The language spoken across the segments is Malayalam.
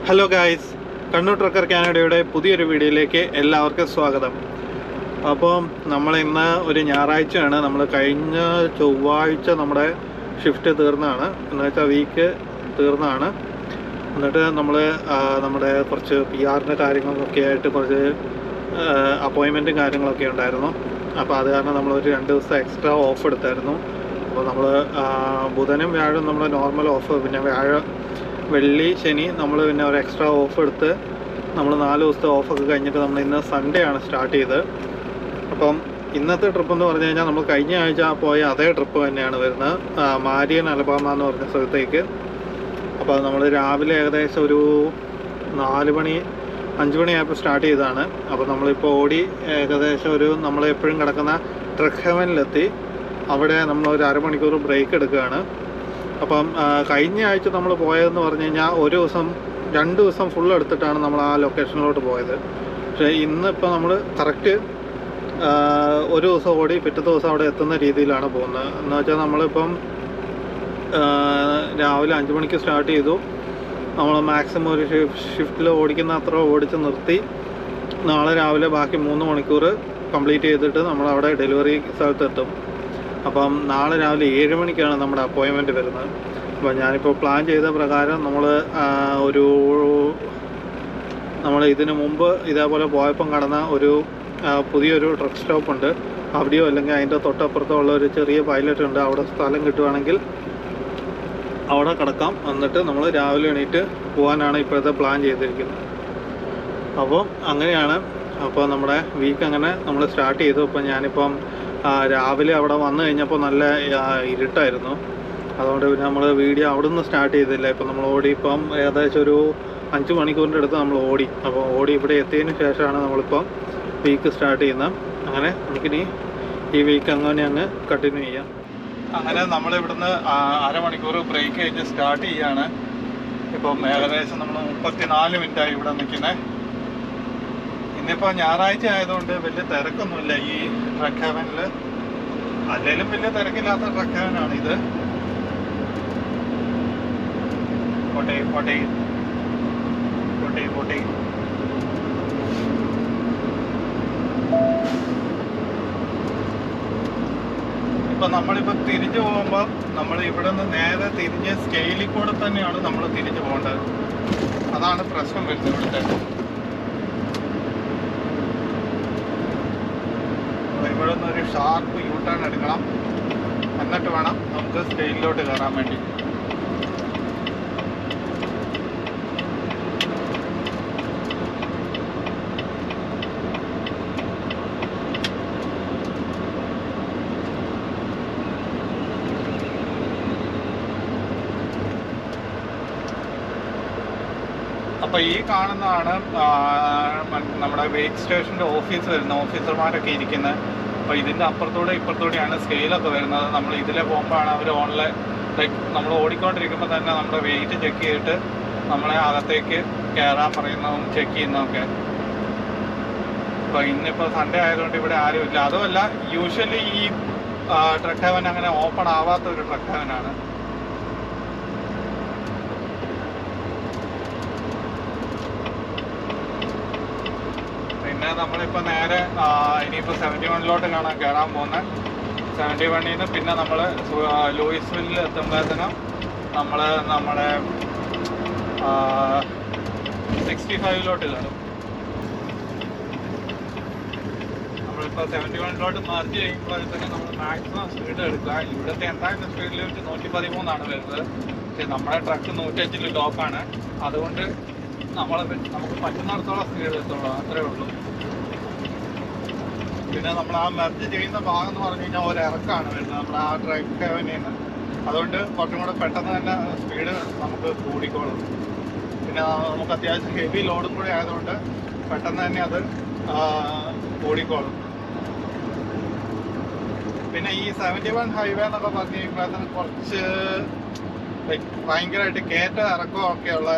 ഹലോ ഗായ്സ്, കണ്ണൂർ ട്രക്കർ കാനഡയുടെ പുതിയൊരു വീഡിയോയിലേക്ക് എല്ലാവർക്കും സ്വാഗതം. അപ്പം നമ്മൾ ഇന്ന് ഒരു ഞായറാഴ്ചയാണ്. നമ്മൾ കഴിഞ്ഞ ചൊവ്വാഴ്ച നമ്മുടെ ഷിഫ്റ്റ് തീർന്നതാണ്, എന്ന് വെച്ചാൽ വീക്ക് തീർന്നതാണ്. എന്നിട്ട് നമ്മൾ നമ്മുടെ കുറച്ച് PR കാര്യങ്ങളൊക്കെ ആയിട്ട് കുറച്ച് അപ്പോയിൻമെൻറ്റും കാര്യങ്ങളൊക്കെ ഉണ്ടായിരുന്നു. അപ്പോൾ അത് കാരണം നമ്മളൊരു 2 ദിവസം എക്സ്ട്രാ ഓഫ് എടുത്തായിരുന്നു. അപ്പോൾ നമ്മൾ ബുധനും വ്യാഴം നമ്മൾ നോർമൽ ഓഫ്, പിന്നെ വെള്ളി ശനി നമ്മൾ പിന്നെ ഒരു എക്സ്ട്രാ ഓഫ് എടുത്ത് നമ്മൾ 4 ദിവസത്തെ ഓഫൊക്കെ കഴിഞ്ഞിട്ട് നമ്മൾ ഇന്ന് സൺഡേ ആണ് സ്റ്റാർട്ട് ചെയ്തത്. അപ്പം ഇന്നത്തെ ട്രിപ്പ് എന്ന് പറഞ്ഞു കഴിഞ്ഞാൽ നമ്മൾ കഴിഞ്ഞ ആഴ്ച പോയ അതേ ട്രിപ്പ് തന്നെയാണ് വരുന്നത്, മാരിയൻ അലബാമ എന്ന് പറഞ്ഞ സ്ഥലത്തേക്ക്. അപ്പോൾ നമ്മൾ രാവിലെ ഏകദേശം ഒരു 5 മണിയായപ്പോൾ സ്റ്റാർട്ട് ചെയ്തതാണ്. അപ്പോൾ നമ്മളിപ്പോൾ ഓടി ഏകദേശം നമ്മൾ എപ്പോഴും കിടക്കുന്ന ട്രക്ക് ഹെവനിലെത്തി. അവിടെ നമ്മൾ ഒരു അരമണിക്കൂർ ബ്രേക്ക് എടുക്കുകയാണ്. അപ്പം കഴിഞ്ഞ ആഴ്ച നമ്മൾ പോയതെന്ന് പറഞ്ഞു കഴിഞ്ഞാൽ 2 ദിവസം ഫുൾ എടുത്തിട്ടാണ് നമ്മൾ ആ ലൊക്കേഷനിലോട്ട് പോയത്. പക്ഷേ ഇന്നിപ്പോൾ നമ്മൾ കറക്റ്റ് ഒരു ദിവസം ഓടി പിറ്റത്തെ ദിവസം അവിടെ എത്തുന്ന രീതിയിലാണ് പോകുന്നത്. എന്ന് വെച്ചാൽ നമ്മളിപ്പം രാവിലെ 5 മണിക്ക് സ്റ്റാർട്ട് ചെയ്തു. നമ്മൾ മാക്സിമം ഒരു ഷിഫ്റ്റിൽ ഓടിക്കുന്ന അത്ര ഓടിച്ച് നിർത്തി. നാളെ രാവിലെ ബാക്കി 3 മണിക്കൂർ കംപ്ലീറ്റ് ചെയ്തിട്ട് നമ്മളവിടെ ഡെലിവറി സ്ഥലത്തെത്തും. അപ്പം നാളെ രാവിലെ 7 മണിക്കാണ് നമ്മുടെ അപ്പോയിൻമെൻറ്റ് വരുന്നത്. അപ്പോൾ ഞാനിപ്പോൾ പ്ലാൻ ചെയ്ത പ്രകാരം നമ്മൾ ഇതിനു മുമ്പ് ഇതേപോലെ പോയപ്പം കടന്ന പുതിയൊരു ട്രക്ക് സ്റ്റോപ്പ് ഉണ്ട്. അവിടെയോ അല്ലെങ്കിൽ അതിൻ്റെ തൊട്ടപ്പുറത്തുള്ള ഒരു ചെറിയ പൈലറ്റ് ഉണ്ട്. അവിടെ സ്ഥലം കിട്ടുവാണെങ്കിൽ അവിടെ കിടക്കാം. എന്നിട്ട് നമ്മൾ രാവിലെ എണീറ്റ് പോകാനാണ് ഇപ്പോഴത്തെ പ്ലാൻ ചെയ്തിരിക്കുന്നത്. അപ്പോൾ അങ്ങനെയാണ്. അപ്പോൾ നമ്മുടെ വീക്ക് അങ്ങനെ നമ്മൾ സ്റ്റാർട്ട് ചെയ്തു. അപ്പോൾ ഞാനിപ്പം രാവിലെ അവിടെ വന്നു കഴിഞ്ഞപ്പോൾ നല്ല ഇരുട്ടായിരുന്നു. അതുകൊണ്ട് പിന്നെ നമ്മൾ വീഡിയോ അവിടെ നിന്ന് സ്റ്റാർട്ട് ചെയ്തില്ല. ഇപ്പം നമ്മൾ ഓടി ഏകദേശം ഒരു 5 മണിക്കൂറിൻ്റെ അടുത്ത് നമ്മൾ ഓടി. അപ്പോൾ ഓടി ഇവിടെ എത്തിയതിന് ശേഷമാണ് നമ്മളിപ്പം വീക്ക് സ്റ്റാർട്ട് ചെയ്യുന്നത്. അങ്ങനെ നമുക്കിനി ഈ വീക്ക് അങ്ങ് കണ്ടിന്യൂ ചെയ്യാം. അങ്ങനെ നമ്മളിവിടുന്ന് അരമണിക്കൂർ ബ്രേക്ക് കഴിഞ്ഞ് സ്റ്റാർട്ട് ചെയ്യാണ്. ഇപ്പം ഏകദേശം നമ്മൾ 34 മിനിറ്റായി ഇവിടെ നിൽക്കുന്നത്. ഇന്നിപ്പോൾ ഞായറാഴ്ച ആയതുകൊണ്ട് വലിയ തിരക്കൊന്നുമില്ല ഈ ട്രക്ക് ഹെവനിൽ. അല്ലെങ്കിലും വലിയ തിരക്കില്ലാത്ത ട്രക്ക് ഹെവനാണ് ഇത്. പോട്ടെ. ഇപ്പം നമ്മളിപ്പോൾ തിരിഞ്ഞു പോകുമ്പോൾ നമ്മൾ ഇവിടെ നിന്ന് നേരെ തിരിഞ്ഞ് സ്കെയിലിൽ കൂടെ തന്നെയാണ് നമ്മൾ തിരിഞ്ഞു പോകേണ്ടത്. അതാണ് പ്രശ്നം വരുന്നത് ഇവിടുത്തെ. ഇവിടെ നിന്ന് ഒരു ഷാർപ്പ് യൂട്ടേൺ എടുക്കണം. എന്നിട്ട് വേണം നമുക്ക് സ്കെയിലിലോട്ട് കയറാൻ വേണ്ടി. അപ്പോൾ ഈ കാണുന്നതാണ് നമ്മുടെ വെയിറ്റ് സ്റ്റേഷൻ്റെ ഓഫീസ് വരുന്നത്. ഓഫീസർമാരൊക്കെ ഇരിക്കുന്നത്. അപ്പോൾ ഇതിൻ്റെ അപ്പുറത്തൂടെ ഇപ്പുറത്തൂടെയാണ് സ്കെയിലൊക്കെ വരുന്നത്. നമ്മൾ ഇതിലെ പോകുമ്പോഴാണ് അവർ ഓൺലൈൻ നമ്മൾ ഓടിക്കൊണ്ടിരിക്കുമ്പോൾ തന്നെ നമ്മുടെ വെയിറ്റ് ചെക്ക് ചെയ്തിട്ട് നമ്മളെ അകത്തേക്ക് കയറാൻ പറയുന്നതും ചെക്ക് ചെയ്യുന്നതൊക്കെ. അപ്പോൾ ഇന്നിപ്പോൾ സൺഡേ ആയതുകൊണ്ട് ഇവിടെ ആരുമില്ല. അതുമല്ല, യൂഷ്വലി ഈ ട്രക്ക് ഹെവൻ അങ്ങനെ ഓപ്പൺ ആവാത്ത ഒരു ട്രക്ക് ഹെവനാണ്. പിന്നെ നമ്മളിപ്പോൾ നേരെ ഇനിയിപ്പോൾ 71 കയറാൻ പോകുന്നത്. 71 നിന്ന് പിന്നെ നമ്മൾ ലൂയിസ്വില്ലിൽ എത്തുമ്പോഴത്തേനും നമ്മുടെ 65 കയറും. നമ്മളിപ്പോൾ 71 മറിച്ച് കഴിയുമ്പോഴത്തേനും നമ്മൾ മാക്സിമം സ്പീഡ് എടുക്കുക. ഇവിടുത്തെ എന്തായാലും സ്പീഡ് ലിമിറ്റ് 113 വരുന്നത്. പക്ഷേ നമ്മുടെ ട്രക്ക് 105 ടോപ്പാണ്. അതുകൊണ്ട് നമുക്ക് പറ്റുന്നിടത്തോളം സ്പീഡ് എടുത്തോളാം, അത്രേ ഉള്ളൂ. പിന്നെ നമ്മൾ ആ മെർജ് ചെയ്യുന്ന ഭാഗം എന്ന് പറഞ്ഞു കഴിഞ്ഞാൽ ഒരു ഇറക്കാണ് വരുന്നത് നമ്മുടെ ആ ട്രക്ക് ഹെവനിൽ നിന്ന്. അതുകൊണ്ട് കുറച്ചും കൂടെ പെട്ടെന്ന് തന്നെ സ്പീഡ് നമുക്ക് കൂടിക്കോളും. പിന്നെ നമുക്ക് അത്യാവശ്യം ഹെവി ലോഡും കൂടി ആയതുകൊണ്ട് പെട്ടെന്ന് തന്നെ അത് കൂടിക്കോളും. പിന്നെ ഈ 71 ഹൈവേ എന്നൊക്കെ പറഞ്ഞു കഴിയുമ്പോഴത്തേന് കുറച്ച് ഭയങ്കരമായിട്ട് കയറ്റ ഇറക്കവും ഒക്കെയുള്ള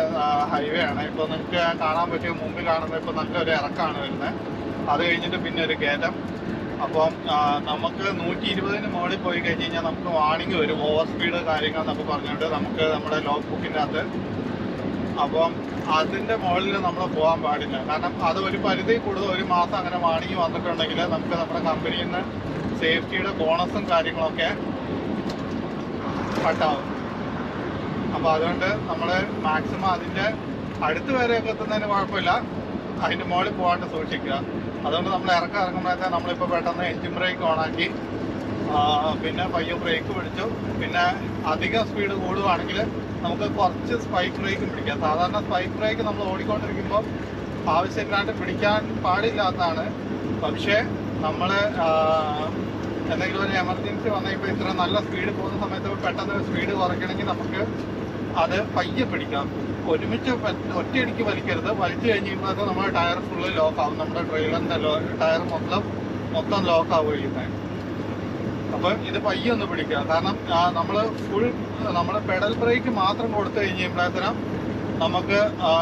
ഹൈവേ ആണ്. ഇപ്പോൾ നിങ്ങൾക്ക് കാണാൻ പറ്റിയ മുമ്പിൽ കാണുന്നത് ഇപ്പോൾ നല്ലൊരു ഇറക്കമാണ് വരുന്നത്. അത് കഴിഞ്ഞിട്ട് പിന്നെ ഒരു കയറ്റം. അപ്പം നമുക്ക് 120 മുകളിൽ പോയി കഴിഞ്ഞ് കഴിഞ്ഞാൽ നമുക്ക് വാണിംഗ് വരും, ഓവർ സ്പീഡ് കാര്യങ്ങൾ എന്നൊക്കെ പറഞ്ഞുകൊണ്ട്. നമുക്ക് നമ്മുടെ ലോഗ് ബുക്കിൻ്റെ അകത്ത് അപ്പം അതിൻ്റെ മുകളിൽ നമ്മൾ പോകാൻ പാടില്ല. കാരണം അത് ഒരു പരിധി കൂടുതൽ 1 മാസം അങ്ങനെ വാണിങ്ങി വന്നിട്ടുണ്ടെങ്കിൽ നമുക്ക് നമ്മുടെ കമ്പനിയിൽ നിന്ന് സേഫ്റ്റിയുടെ ബോണസും കാര്യങ്ങളൊക്കെ കട്ടാവും. അപ്പോൾ അതുകൊണ്ട് നമ്മൾ മാക്സിമം അതിൻ്റെ അടുത്ത് വരെയൊക്കെ എത്തുന്നതിന് കുഴപ്പമില്ല, അതിൻ്റെ മുകളിൽ പോകാണ്ട് സൂക്ഷിക്കുക. അതുകൊണ്ട് നമ്മൾ ഇറങ്ങുമ്പോഴത്തേക്ക് നമ്മളിപ്പോൾ പെട്ടെന്ന് എൻജിൻ ബ്രേക്ക് ഓണാക്കി, പിന്നെ പയ്യെ ബ്രേക്ക് പിടിച്ചു. പിന്നെ അധികം സ്പീഡ് കൂടുകയാണെങ്കിൽ നമുക്ക് കുറച്ച് സ്പൈക്ക് ബ്രേക്കും പിടിക്കാം. സാധാരണ സ്പൈക്ക് ബ്രേക്ക് നമ്മൾ ഓടിക്കൊണ്ടിരിക്കുമ്പോൾ ആവശ്യമില്ലാണ്ട് പിടിക്കാൻ പാടില്ലാത്തതാണ്. പക്ഷേ നമ്മൾ എന്തെങ്കിലും ഒരു എമർജൻസി വന്നപ്പോൾ ഇത്ര നല്ല സ്പീഡ് പോകുന്ന സമയത്ത് പെട്ടെന്ന് സ്പീഡ് കുറയ്ക്കണമെങ്കിൽ നമുക്ക് അത് പയ്യെ പിടിക്കാം. ഒരുമിച്ച് ഒറ്റയടിക്ക് വലിക്കരുത്. വലിച്ചു കഴിഞ്ഞിരുന്നാൽ നമ്മുടെ ടയർ ഫുള്ള് ലോക്കാവും. നമ്മുടെ ട്രെയിലറിൻ്റെ ടയർ മൊത്തം ലോക്കാവുക ചെയ്യുന്നത്. അപ്പം ഇത് പയ്യെ ഒന്ന് പിടിക്കുക. കാരണം നമ്മൾ പെഡൽ ബ്രേക്ക് മാത്രം കൊടുത്തു കഴിയുമ്പോഴത്തേനും നമുക്ക്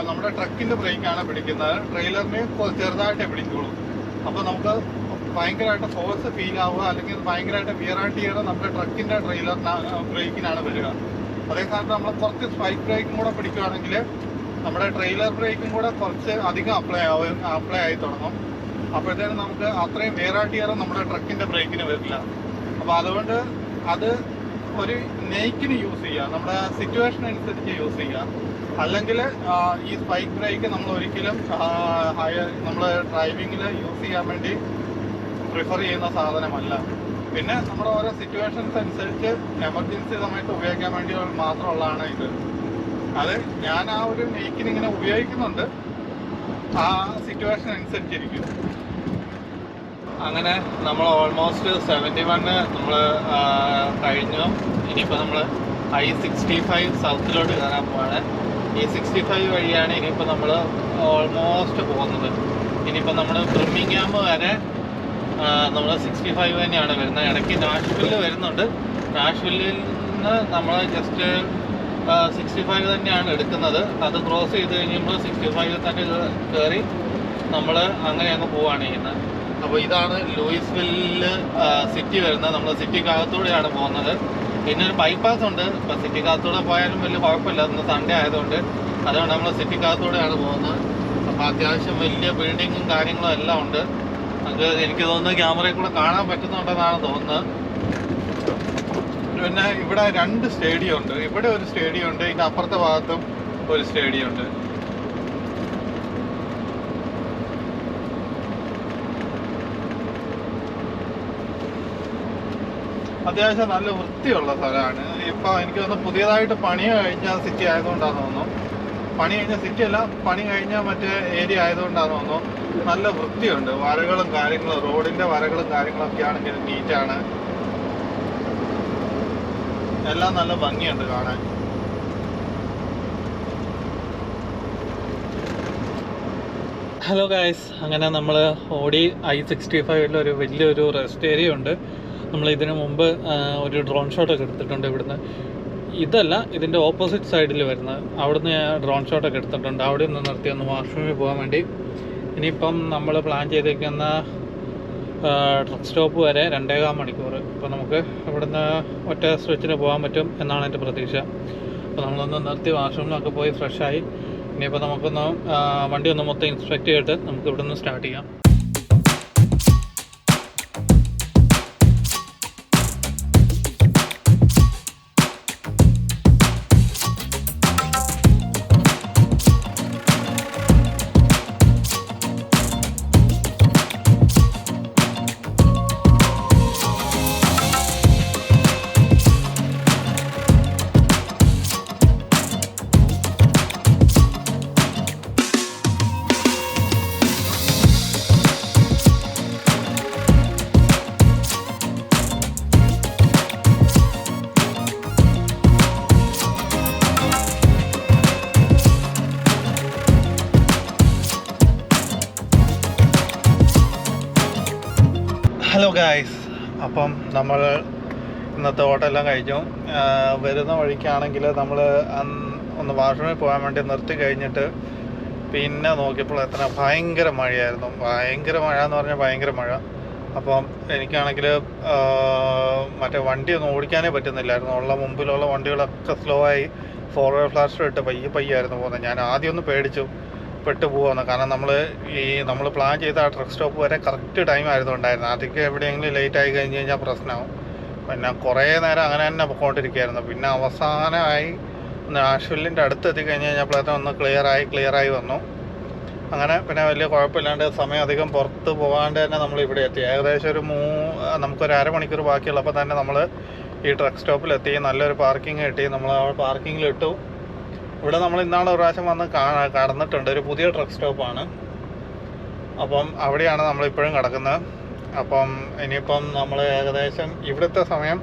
നമ്മുടെ ട്രക്കിൻ്റെ ബ്രേക്കാണ് പിടിക്കുന്നത്. ട്രെയിലറിന് ചെറുതായിട്ടേ പിടിക്കുള്ളൂ. അപ്പോൾ നമുക്ക് ഭയങ്കരമായിട്ട് ഫോഴ്സ് ഫീൽ ആവുക, അല്ലെങ്കിൽ ഭയങ്കരമായിട്ട് വിയർ ആൻഡ് ടിയർ നമ്മുടെ ട്രക്കിൻ്റെ ബ്രേക്കിനാണ് വരിക. അതേ സ്ഥാനത്ത് നമ്മൾ കുറച്ച് സ്പൈക്ക് ബ്രേക്കും കൂടെ പിടിക്കുകയാണെങ്കിൽ നമ്മുടെ ട്രെയിലർ ബ്രേക്കും കൂടെ കുറച്ച് അധികം അപ്ലൈ ആയി തുടങ്ങും. അപ്പോഴത്തേനും നമുക്ക് അത്രയും വിയർ ആൻഡ് ടിയർ നമ്മുടെ ട്രക്കിൻ്റെ ബ്രേക്കിന് വരില്ല. അപ്പോൾ അതുകൊണ്ട് അത് ഒരു നെയ്ക്കിന് യൂസ് ചെയ്യുക, നമ്മുടെ സിറ്റുവേഷൻ അനുസരിച്ച് യൂസ് ചെയ്യുക. അല്ലെങ്കിൽ ഈ സ്പൈക്ക് ബ്രേക്ക് നമ്മൾ ഒരിക്കലും നമ്മൾ ഡ്രൈവിങ്ങിൽ യൂസ് ചെയ്യാൻ വേണ്ടി പ്രിഫർ ചെയ്യുന്ന സാധനമല്ല. പിന്നെ നമ്മുടെ ഓരോ സിറ്റുവേഷൻസ് അനുസരിച്ച് എമർജൻസി സമയത്ത് ഉപയോഗിക്കാൻ വേണ്ടി മാത്രമുള്ളതാണ് ഇത്. അത് ഞാൻ ആ ഒരു നെയ്ക്കിന് ഇങ്ങനെ ഉപയോഗിക്കുന്നുണ്ട്, ആ സിറ്റുവേഷൻ അനുസരിച്ചിരിക്കും. അങ്ങനെ നമ്മൾ ഓൾമോസ്റ്റ് 71 നമ്മൾ കഴിഞ്ഞു. ഇനിയിപ്പോൾ നമ്മൾ I-65 സൗത്തിലോട്ട് കയറാൻ പോവാണ്. ഈ 65 വഴിയാണ് ഇനിയിപ്പോൾ നമ്മൾ ഓൾമോസ്റ്റ് പോകുന്നത്. ഇനിയിപ്പോൾ നമ്മൾ ബ്രിമിംഗ്ഹാം വരെ നമ്മൾ 65 തന്നെയാണ് വരുന്നത്. ഇടയ്ക്ക് നാഷ്വില്ല് വരുന്നുണ്ട്. നാഷ്വില്ലിൽ നിന്ന് നമ്മൾ ജസ്റ്റ് 65 തന്നെയാണ് എടുക്കുന്നത്. അത് ക്രോസ് ചെയ്ത് കഴിയുമ്പോൾ 65 തന്നെ കയറി നമ്മൾ അങ്ങനെ അങ്ങ് പോവുകയാണ് ചെയ്യുന്നത്. അപ്പോൾ ഇതാണ് ലൂയിസ്വില്ല് സിറ്റി വരുന്നത്. നമ്മൾ സിറ്റിക്കകത്തൂടെയാണ് പോകുന്നത്. പിന്നെ ഒരു ബൈപ്പാസ് ഉണ്ട്. ഇപ്പോൾ സിറ്റിക്കകത്തൂടെ പോയാലും വലിയ കുഴപ്പമില്ല, ഇന്ന് സൺഡേ ആയതുകൊണ്ട്. അതുകൊണ്ട് നമ്മൾ സിറ്റിക്കകത്തൂടെയാണ് പോകുന്നത്. അപ്പോൾ അത്യാവശ്യം വലിയ ബിൽഡിങ്ങും കാര്യങ്ങളും എല്ലാം ഉണ്ട്. അത് എനിക്ക് തോന്നുന്നു ക്യാമറയിൽ കൂടെ കാണാൻ പറ്റുന്നുണ്ടെന്നാണ് തോന്നുന്നത്. പിന്നെ ഇവിടെ 2 സ്റ്റേഡിയം ഉണ്ട്. ഇവിടെ ഒരു സ്റ്റേഡിയം ഉണ്ട്, ഇതിൻ്റെ അപ്പുറത്തെ ഭാഗത്തും ഒരു സ്റ്റേഡിയം ഉണ്ട്. അത്യാവശ്യം നല്ല വൃത്തിയുള്ള സ്ഥലമാണ്. ഇപ്പോൾ എനിക്ക് തോന്നുന്നു പുതിയതായിട്ട് പണി കഴിഞ്ഞ സിറ്റി ആയതുകൊണ്ടാണെന്ന് തോന്നുന്നു. പണി കഴിഞ്ഞ സിറ്റി അല്ല, പണി കഴിഞ്ഞ മറ്റേ ഏരിയ ആയതുകൊണ്ടാണെന്ന് തോന്നുന്നു. നല്ല വൃത്തിയുണ്ട്. വരകളും കാര്യങ്ങളും, റോഡിൻ്റെ വരകളും കാര്യങ്ങളൊക്കെ ആണെങ്കിൽ നീറ്റാണ്. എല്ലാം നല്ല ഭംഗിയുണ്ട് കാണാൻ. ഹലോ ഗായ്സ്, അങ്ങനെ നമ്മൾ ഓടി I-65 ഒരു വലിയൊരു റെസ്റ്റ് ഏരിയ ഉണ്ട്. നമ്മൾ ഇതിനു മുമ്പ് ഒരു ഡ്രോൺ ഷോട്ടൊക്കെ എടുത്തിട്ടുണ്ട് ഇവിടുന്ന്. ഇതല്ല, ഇതിൻ്റെ ഓപ്പോസിറ്റ് സൈഡിൽ വരുന്നത്. അവിടുന്ന് ഞാൻ ഡ്രോൺ ഷോട്ടൊക്കെ എടുത്തിട്ടുണ്ട്. അവിടെ ഒന്ന് നിർത്തി ഒന്ന് വാഷ്റൂമിൽ പോകാൻ വേണ്ടി. ഇനിയിപ്പം നമ്മൾ പ്ലാൻ ചെയ്തേക്കുന്ന ട്രക്ക് സ്റ്റോപ്പ് വരെ 2.25 മണിക്കൂർ. അപ്പോൾ നമുക്ക് ഇവിടുന്ന് ഒറ്റ സ്ട്രെച്ചിന് പോകാൻ പറ്റും എന്നാണ് എൻ്റെ പ്രതീക്ഷ. അപ്പോൾ നമ്മളൊന്ന് നിർത്തി വാഷ്റൂമിലൊക്കെ പോയി ഫ്രഷായി ഇനിയിപ്പോൾ നമുക്കൊന്ന് വണ്ടി ഒന്ന് മൊത്തം ഇൻസ്പെക്ട് ചെയ്തിട്ട് നമുക്ക് ഇവിടെ നിന്ന് സ്റ്റാർട്ട് ചെയ്യാം. ഹലോ ഗായ്സ്, അപ്പം നമ്മൾ ഇന്നത്തെ ഓട്ടമെല്ലാം കഴിഞ്ഞു. വരുന്ന വഴിക്കാണെങ്കിൽ നമ്മൾ ഒന്ന് വാഷ്റൂമിൽ പോകാൻ വേണ്ടി നിർത്തി കഴിഞ്ഞിട്ട് പിന്നെ നോക്കിയപ്പോൾ ഭയങ്കര മഴയായിരുന്നു. ഭയങ്കര മഴ എന്ന് പറഞ്ഞാൽ ഭയങ്കര മഴ. അപ്പം എനിക്കാണെങ്കിൽ മറ്റേ വണ്ടിയൊന്നും ഓടിക്കാനേ പറ്റുന്നില്ലായിരുന്നു. മുമ്പിലുള്ള വണ്ടികളൊക്കെ സ്ലോ ആയി ഫോർവേഡ് ഫ്ലാഷർ ഇട്ട് പയ്യായിരുന്നു പോകുന്നത്. ഞാൻ ആദ്യം ഒന്ന് പേടിച്ചു പെട്ട് പോകുമെന്ന്. കാരണം നമ്മൾ പ്ലാൻ ചെയ്ത ആ ട്രക്ക് സ്റ്റോപ്പ് വരെ കറക്റ്റ് ടൈം ആയിരുന്നു ഉണ്ടായിരുന്നത്. അതൊക്കെ എവിടെയെങ്കിലും ലേറ്റ് ആയി കഴിഞ്ഞ് കഴിഞ്ഞാൽ പ്രശ്നമാവും. പിന്നെ കുറേ നേരം അങ്ങനെ തന്നെ പൊയ്ക്കൊണ്ടിരിക്കുകയായിരുന്നു. പിന്നെ അവസാനമായി നാഷ്വില്ലിൻ്റെ അടുത്ത് എത്തിക്കഴിഞ്ഞ് കഴിഞ്ഞപ്പോഴത്തേക്കും ഒന്ന് ക്ലിയറായി വന്നു. അങ്ങനെ പിന്നെ വലിയ കുഴപ്പമില്ലാണ്ട് സമയം അധികം പുറത്ത് പോകാണ്ട് തന്നെ നമ്മൾ ഇവിടെ എത്തി. ഏകദേശം നമുക്കൊരു അരമണിക്കൂർ ബാക്കിയുള്ളപ്പോൾ തന്നെ നമ്മൾ ഈ ട്രക്ക് സ്റ്റോപ്പിലെത്തി. നല്ലൊരു പാർക്കിംഗ് കിട്ടി. നമ്മൾ ആ പാർക്കിങ്ങിലിട്ടു. ഇവിടെ നമ്മൾ ഇന്നാളെ ഒരു പ്രാവശ്യം വന്ന് കടന്നിട്ടുണ്ട്. ഒരു പുതിയ ട്രക്ക് സ്റ്റോപ്പാണ്. അപ്പം അവിടെയാണ് നമ്മളിപ്പോഴും കിടക്കുന്നത്. അപ്പം ഇനിയിപ്പം നമ്മൾ ഏകദേശം ഇവിടുത്തെ സമയം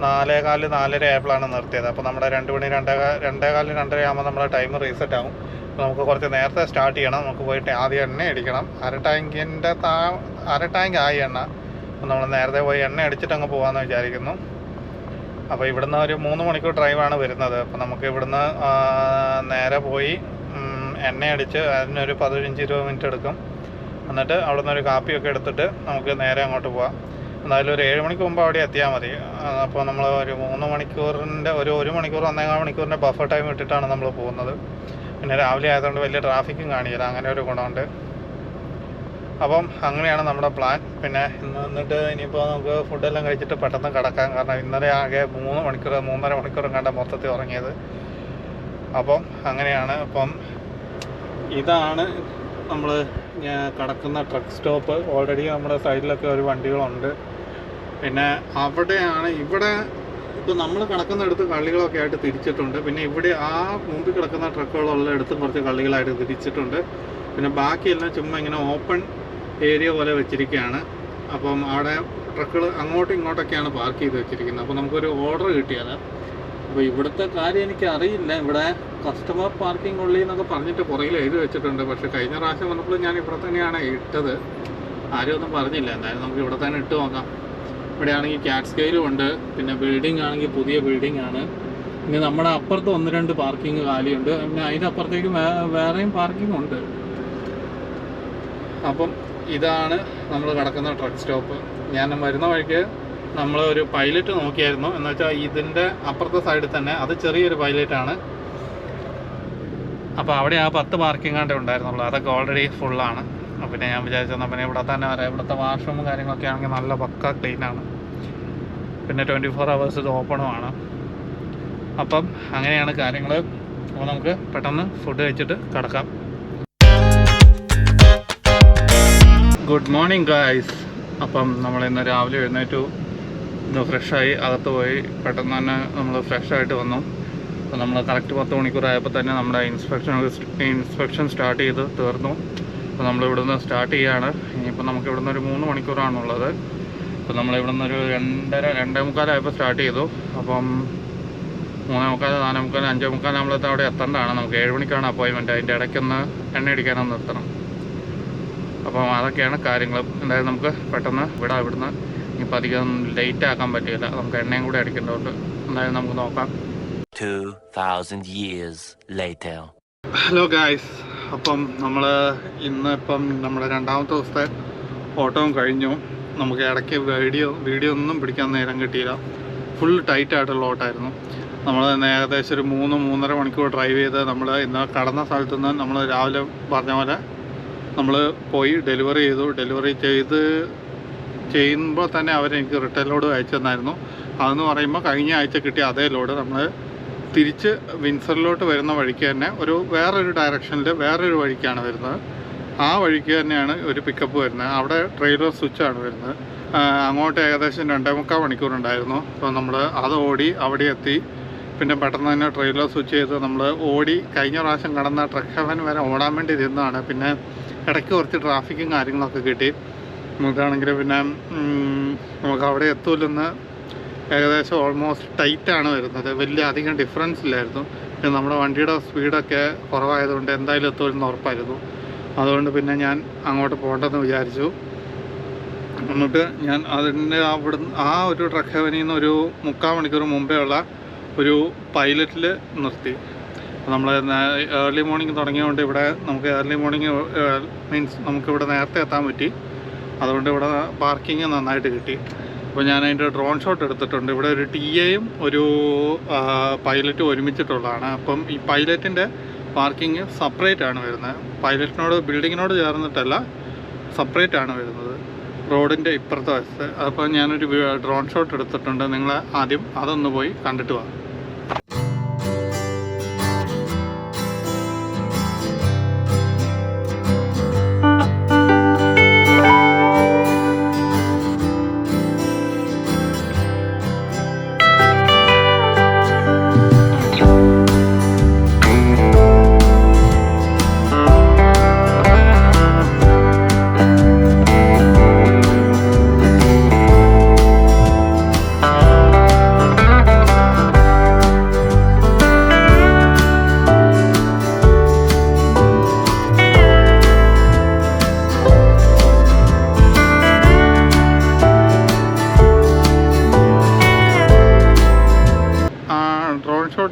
4:15 4:30 ആയപ്പോഴാണ് നിർത്തിയത്. അപ്പോൾ നമ്മുടെ 2 മണി 2:15 2:30 ആകുമ്പോൾ നമ്മുടെ ടൈം റീസെറ്റ് ആകും. നമുക്ക് കുറച്ച് നേരത്തെ സ്റ്റാർട്ട് ചെയ്യണം. നമുക്ക് പോയിട്ട് ആദ്യം എണ്ണ അടിക്കണം. അര ടാങ്ക് ആയി എണ്ണ. അപ്പോൾ നമ്മൾ നേരത്തെ പോയി എണ്ണ അടിച്ചിട്ട് അങ്ങ് പോകാമെന്ന് വിചാരിക്കുന്നു. അപ്പോൾ ഇവിടുന്ന് ഒരു 3 മണിക്കൂർ ഡ്രൈവാണ് വരുന്നത്. അപ്പോൾ നമുക്ക് ഇവിടുന്ന് നേരെ പോയി എണ്ണ അടിച്ച് അതിനൊരു 15-20 മിനിറ്റ് എടുക്കും. എന്നിട്ട് അവിടെ നിന്ന് ഒരു കാപ്പിയൊക്കെ എടുത്തിട്ട് നമുക്ക് നേരെ അങ്ങോട്ട് പോകാം. എന്തായാലും ഒരു 7 മണിക്ക് മുമ്പ് അവിടെ എത്തിയാൽ മതി. അപ്പോൾ നമ്മൾ ഒരു 3 മണിക്കൂറിൻ്റെ ഒരു 1 മണിക്കൂർ 1.25 മണിക്കൂറിൻ്റെ ബഫർ ടൈം ഇട്ടിട്ടാണ് നമ്മൾ പോകുന്നത്. പിന്നെ രാവിലെ ആയതുകൊണ്ട് വലിയ ട്രാഫിക്കും കാണില്ല. അങ്ങനെ ഒരു ഗുണമുണ്ട്. അപ്പം അങ്ങനെയാണ് നമ്മുടെ പ്ലാൻ. പിന്നെ എന്നിട്ട് ഇനിയിപ്പോൾ നമുക്ക് ഫുഡെല്ലാം കഴിച്ചിട്ട് പെട്ടെന്ന് കിടക്കാം. കാരണം ഇന്നലെ ആകെ 3.5 മണിക്കൂറും കണ്ട മൊത്തത്തിൽ ഉറങ്ങിയത്. അപ്പം അങ്ങനെയാണ്. അപ്പം ഇതാണ് നമ്മൾ കിടക്കുന്ന ട്രക്ക് സ്റ്റോപ്പ്. ഓൾറെഡി നമ്മുടെ സൈഡിലൊക്കെ ഒരു വണ്ടികളുണ്ട്. പിന്നെ ഇവിടെ ഇപ്പോൾ നമ്മൾ കിടക്കുന്നിടത്ത് കള്ളികളൊക്കെ ആയിട്ട് തിരിച്ചിട്ടുണ്ട്. പിന്നെ ഇവിടെ ആ മുമ്പിൽ കിടക്കുന്ന ട്രക്കുകളുള്ള ഇടത്തും കുറച്ച് കള്ളികളായിട്ട് തിരിച്ചിട്ടുണ്ട്. പിന്നെ ബാക്കിയെല്ലാം ചുമ്മാ ഇങ്ങനെ ഓപ്പൺ ഏരിയ പോലെ വെച്ചിരിക്കുകയാണ്. അപ്പം അവിടെ ട്രക്കുകൾ അങ്ങോട്ടും ഇങ്ങോട്ടൊക്കെയാണ് പാർക്ക് ചെയ്ത് വെച്ചിരിക്കുന്നത്. അപ്പോൾ നമുക്കൊരു ഓർഡർ കിട്ടിയാൽ അപ്പോൾ ഇവിടുത്തെ കാര്യം എനിക്ക് അറിയില്ല. ഇവിടെ കസ്റ്റമർ പാർക്കിംഗ് ഉള്ളി എന്നൊക്കെ പറഞ്ഞിട്ട് പുറകിൽ എഴുതി വെച്ചിട്ടുണ്ട്. പക്ഷേ കഴിഞ്ഞ പ്രാവശ്യം വന്നപ്പോൾ ഞാൻ ഇവിടെ തന്നെയാണ് ഇട്ടത്. ആരും ഒന്നും പറഞ്ഞില്ല. എന്തായാലും നമുക്ക് ഇവിടെ തന്നെ ഇട്ട് നോക്കാം. ഇവിടെ ആണെങ്കിൽ ക്യാറ്റ് സ്കെയിലും ഉണ്ട്. പിന്നെ ബിൽഡിംഗ് ആണെങ്കിൽ പുതിയ ബിൽഡിംഗ് ആണ്. പിന്നെ നമ്മുടെ അപ്പുറത്ത് 1-2 പാർക്കിംഗ് കാലിയുണ്ട്. പിന്നെ അതിൻ്റെ അപ്പുറത്തേക്ക് വേറെയും പാർക്കിംഗ് ഉണ്ട്. അപ്പം ഇതാണ് നമ്മൾ കിടക്കുന്ന ട്രക്ക് സ്റ്റോപ്പ്. ഞാൻ വരുന്ന വഴിക്ക് നമ്മൾ ഒരു പൈലറ്റ് നോക്കിയായിരുന്നു. എന്ന് വെച്ചാൽ ഇതിൻ്റെ അപ്പുറത്തെ സൈഡിൽ തന്നെ അത് ചെറിയൊരു പൈലറ്റാണ്. അപ്പോൾ അവിടെ ആ 10 പാർക്കിംഗ് ആണ്ടേ ഉണ്ടായിരുന്നുള്ളൂ. അതൊക്കെ ഓൾറെഡി ഫുള്ളാണ്. പിന്നെ ഞാൻ വിചാരിച്ചെന്നാൽ പിന്നെ ഇവിടെ തന്നെ വരാം. ഇവിടുത്തെ വാഷ്റൂമും കാര്യങ്ങളൊക്കെ ആണെങ്കിൽ നല്ല പക്ക ക്ലീനാണ്. പിന്നെ 24 hours ഇത് ഓപ്പണുമാണ്. അപ്പം അങ്ങനെയാണ് കാര്യങ്ങൾ. അപ്പോൾ നമുക്ക് പെട്ടെന്ന് ഫുഡ് കഴിച്ചിട്ട് കിടക്കാം. Good morning guys. അപ്പം നമ്മൾ ഇന്ന് രാവിലെ എഴുന്നേറ്റു. ഇന്ന് ഫ്രഷായി അകത്ത് പോയി പെട്ടെന്ന് തന്നെ നമ്മൾ ഫ്രഷായിട്ട് വന്നു. അപ്പോൾ നമ്മൾ കറക്റ്റ് 10 മണിക്കൂറായപ്പോൾ തന്നെ നമ്മുടെ ഇൻസ്പെക്ഷൻ സ്റ്റാർട്ട് ചെയ്ത് തീർന്നു. അപ്പോൾ നമ്മളിവിടുന്ന് സ്റ്റാർട്ട് ചെയ്യുകയാണ്. ഇനിയിപ്പോൾ നമുക്ക് ഇവിടുന്ന് ഒരു 3 മണിക്കൂറാണുള്ളത്. അപ്പോൾ നമ്മളിവിടുന്ന് ഒരു 2:30 ആയപ്പോൾ സ്റ്റാർട്ട് ചെയ്തു. അപ്പം 3:45 4:45 5:45 നമ്മളത്തെ അവിടെ എത്തേണ്ടതാണ്. നമുക്ക് 7 മണിക്കാണ് അപ്പോയിൻമെൻറ്റ്. അതിൻ്റെ ഇടയ്ക്കൊന്ന് എണ്ണ അടിക്കാനൊന്ന് നിർത്തണം. അപ്പം അതൊക്കെയാണ് കാര്യങ്ങൾ. എന്തായാലും നമുക്ക് പെട്ടെന്ന് ഇവിടുന്ന് ഇനിയിപ്പോൾ അധികം ലേറ്റ് ആക്കാൻ പറ്റില്ല. നമുക്ക് എണ്ണയും കൂടെ അടിക്കേണ്ടതുണ്ട്. എന്തായാലും നമുക്ക് നോക്കാം. 2000 years later. Hello guys. അപ്പം നമ്മൾ ഇപ്പം നമ്മുടെ 2ാമത്തെ ദിവസത്തെ ഓട്ടവും കഴിഞ്ഞു. നമുക്ക് ഇടയ്ക്ക് വീഡിയോ ഒന്നും പിടിക്കാൻ നേരം കിട്ടിയില്ല. ഫുൾ ടൈറ്റായിട്ടുള്ള ഓട്ടമായിരുന്നു. നമ്മൾ ഏകദേശം ഒരു 3-3.5 മണിക്കൂർ ഡ്രൈവ് ചെയ്ത് നമ്മൾ ഇന്ന് കടന്ന സ്ഥലത്ത് നിന്ന് നമ്മൾ രാവിലെ പറഞ്ഞ പോലെ നമ്മൾ പോയി ഡെലിവറി ചെയ്യുമ്പോൾ തന്നെ അവരെനിക്ക് റിട്ടേൺ ലോഡ് അയച്ചു തന്നായിരുന്നു. അതെന്ന് പറയുമ്പോൾ കഴിഞ്ഞ ആഴ്ച കിട്ടിയ അതേ ലോഡ് നമ്മൾ തിരിച്ച് വിൻസറിലോട്ട് വരുന്ന വഴിക്ക് തന്നെ വേറൊരു ഡയറക്ഷനിൽ വേറൊരു വഴിക്കാണ് വരുന്നത്. ആ വഴിക്ക് തന്നെയാണ് ഒരു പിക്കപ്പ് വരുന്നത്. അവിടെ ട്രെയിലർ സ്വിച്ചാണ് വരുന്നത്. അങ്ങോട്ട് ഏകദേശം 2.25 മണിക്കൂറുണ്ടായിരുന്നു. അപ്പോൾ നമ്മൾ അത് ഓടി അവിടെ എത്തി. പിന്നെ പെട്ടെന്ന് തന്നെ ട്രെയിലർ സ്വിച്ച് ചെയ്ത് നമ്മൾ ഓടി കഴിഞ്ഞ പ്രാവശ്യം കടന്ന ട്രക്ക് ഹെവൻ വരെ ഓടാൻ വേണ്ടി ഇരുന്നതാണ്. പിന്നെ ഇടയ്ക്ക് കുറച്ച് ട്രാഫിക്കും കാര്യങ്ങളൊക്കെ കിട്ടി. ഇതാണെങ്കിൽ പിന്നെ നമുക്ക് അവിടെ എത്തൂലെന്ന് ഏകദേശം ഓൾമോസ്റ്റ് ടൈറ്റാണ് വരുന്നത്. വലിയ അധികം ഡിഫറൻസ് ഇല്ലായിരുന്നു. പിന്നെ നമ്മുടെ വണ്ടിയുടെ സ്പീഡൊക്കെ കുറവായതുകൊണ്ട് എന്തായാലും എത്തുമെന്ന് ഉറപ്പായിരുന്നു. അതുകൊണ്ട് പിന്നെ ഞാൻ അങ്ങോട്ട് പോകണ്ടെന്ന് വിചാരിച്ചു. എന്നിട്ട് ഞാൻ അതിൻ്റെ ആ ഒരു ട്രക്ക് ഹെവനിൽ നിന്ന് ഒരു 3/4 മണിക്കൂർ മുമ്പേ ഉള്ള ഒരു പൈലറ്റിൽ നിർത്തി. നമ്മൾ ഏർലി മോർണിംഗ് തുടങ്ങിയതുകൊണ്ട് ഇവിടെ നമുക്ക് ഏർലി മോർണിംഗ് നമുക്കിവിടെ നേരത്തെ എത്താൻ പറ്റി. അതുകൊണ്ട് ഇവിടെ പാർക്കിങ് നന്നായിട്ട് കിട്ടി. അപ്പോൾ ഞാൻ അതിൻ്റെ ഡ്രോൺ ഷോട്ട് എടുത്തിട്ടുണ്ട്. ഇവിടെ ഒരു TA-യും ഒരു പൈലറ്റും ഒരുമിച്ചിട്ടുള്ളതാണ്. അപ്പം ഈ പൈലറ്റിൻ്റെ പാർക്കിങ് സെപ്പറേറ്റ് ആണ് വരുന്നത്. പൈലറ്റിനോട് ബിൽഡിങ്ങിനോട് ചേർന്നിട്ടല്ല, സെപ്പറേറ്റ് ആണ് വരുന്നത്, റോഡിൻ്റെ ഇപ്പുറത്തെ വശത്ത്. അപ്പോൾ ഞാനൊരു ഡ്രോൺ ഷോട്ട് എടുത്തിട്ടുണ്ട്. നിങ്ങൾ ആദ്യം അതൊന്ന് പോയി കണ്ടിട്ട് വാ.